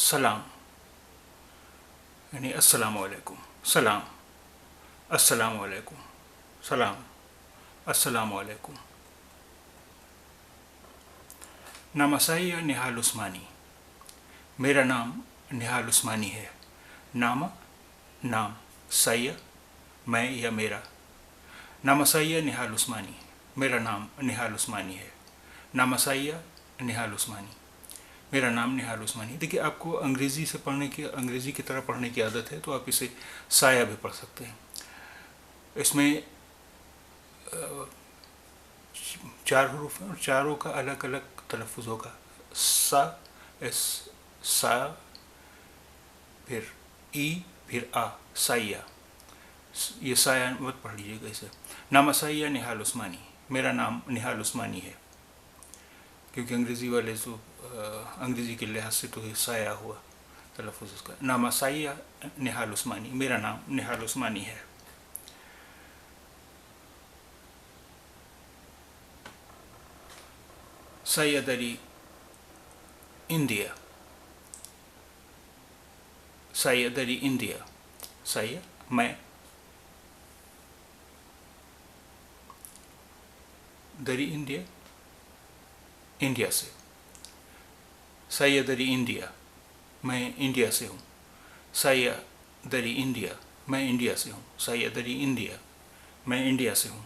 سلام یعنی السلام علیکم. سلام، السلام علیکم. سلام، السلام علیکم. نام سایہ نہال عثمانی. میرا نام نہال عثمانی ہے. نام، نام. سایہ، میں یا میرا. نام سایہ نہال عثمانی. میرا نام نہال عثمانی ہے. نام سایہ نہال عثمانی. میرا نام نہال عثمانی. دیکھیے، آپ کو انگریزی کی طرح پڑھنے کی عادت ہے تو آپ اسے سایہ بھی پڑھ سکتے ہیں. اس میں 4 حروف ہیں اور چاروں کا الگ الگ تلفظ ہوگا. سا، ایس، سا، پھر ای، پھر آ. سایہ. یہ سایہ مت پڑھ لیجیے گا اسے. نام سایہ نہال عثمانی. میرا نام نہال عثمانی ہے. کیونکہ انگریزی والے انگریزی کے لحاظ سے تو یہ سایہ ہوا تلفظ اس کا. نام سایہ نہال عثمانی. میرا نام نہال عثمانی ہے. سایہ دری انڈیا. سایہ دری انڈیا. سایہ، میں. دری انڈیا، انڈیا سے. سایہ دری انڈیا، میں انڈیا سے ہوں. سایہ دری انڈیا، میں انڈیا سے ہوں. سایہ دری انڈیا، میں انڈیا سے ہوں.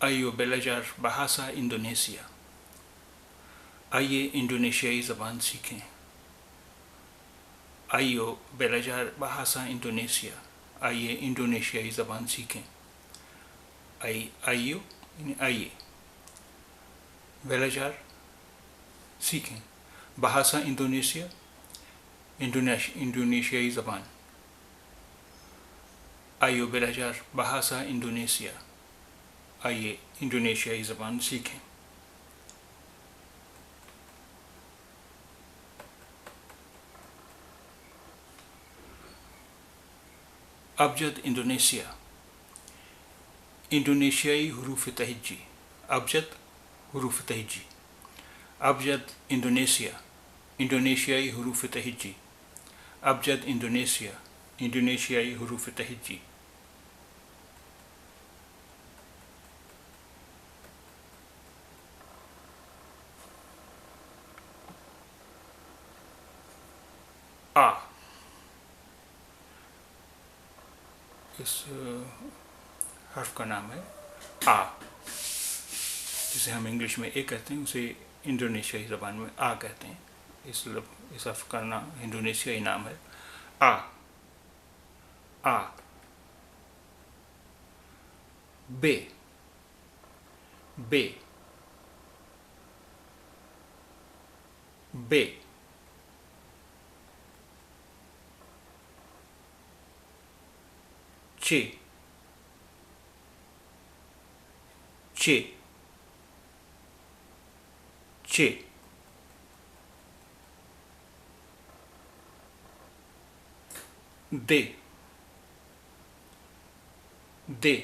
آئیو بelajar bahasa انڈونیشیا. آئیے انڈونیشیائی زبان سیکھیں. آئیو belajar bahasa انڈونیشیا. آئیے انڈونیشیائی زبان سیکھیں. آئیو یعنی آئیے. belajar سیکھیں. bahasa انڈونیشیا، انڈونیشیائی زبان. آئیو belajar bahasa انڈونیشیا. آئیے انڈونیشیائی زبان سیکھیں. ابجد انڈونیشیا. انڈونیشیائی حروف تہجی. ابجد حروف تہجی. ابجد انڈونیشیا، انڈونیشیائی حروف تہجی. ابجد انڈونیشیا، انڈونیشیائی حروف تہجی. آ. اس حرف کا نام ہے آ. جسے ہم انگلش میں اے کہتے ہیں اسے انڈونیشیائی زبان میں آ کہتے ہیں. اس حرف کا نام انڈونیشیائی نام ہے آ. آ. بے. بے. بے. چے. چے. چے. دے. دے.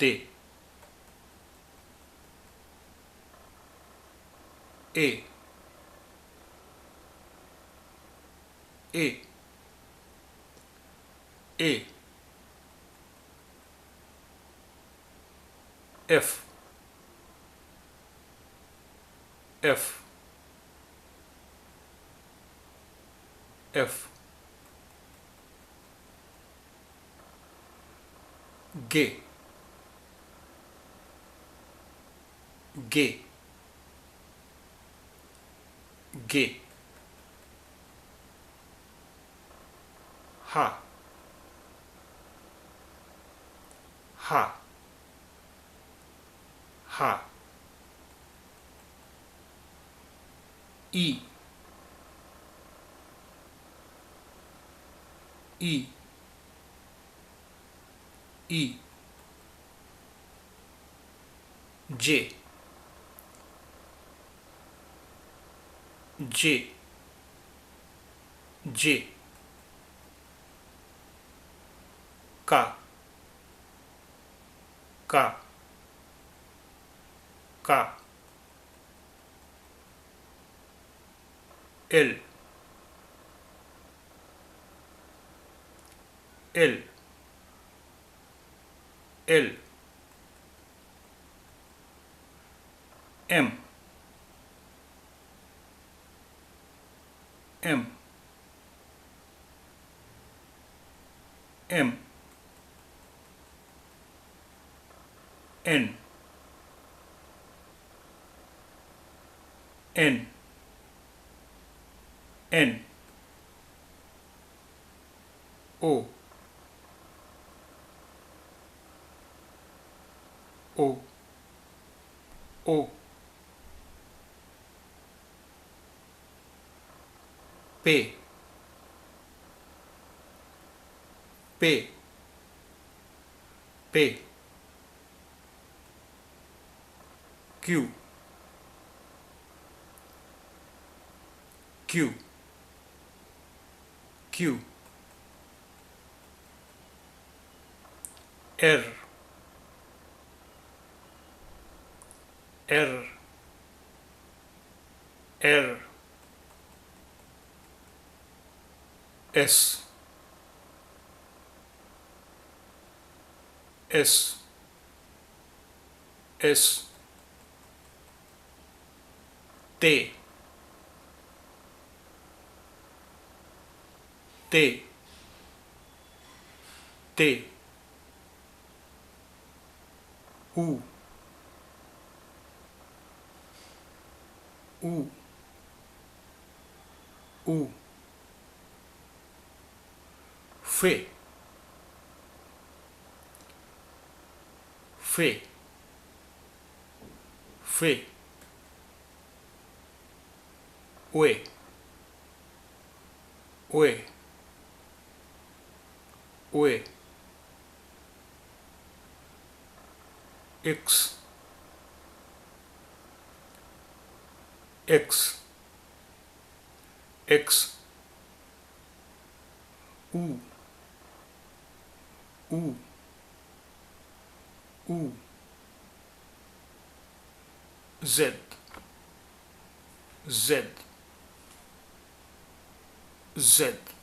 دے. اے. اے. اے. ایف. ایف. ایف. گے. گے. گے. ہا. ہا. ہا. ای. ای. ای. جے. جے. J, K, K, K, L, L, L, M, M, M, N, N, N, O, O, O, P, P, P, Q, Q, Q, R, R, R, S, S, S, T, T, T, U, U, U, F, F, F, Ue, Ue, Ue, X, X, X, U, U, U, Z, Z, Z.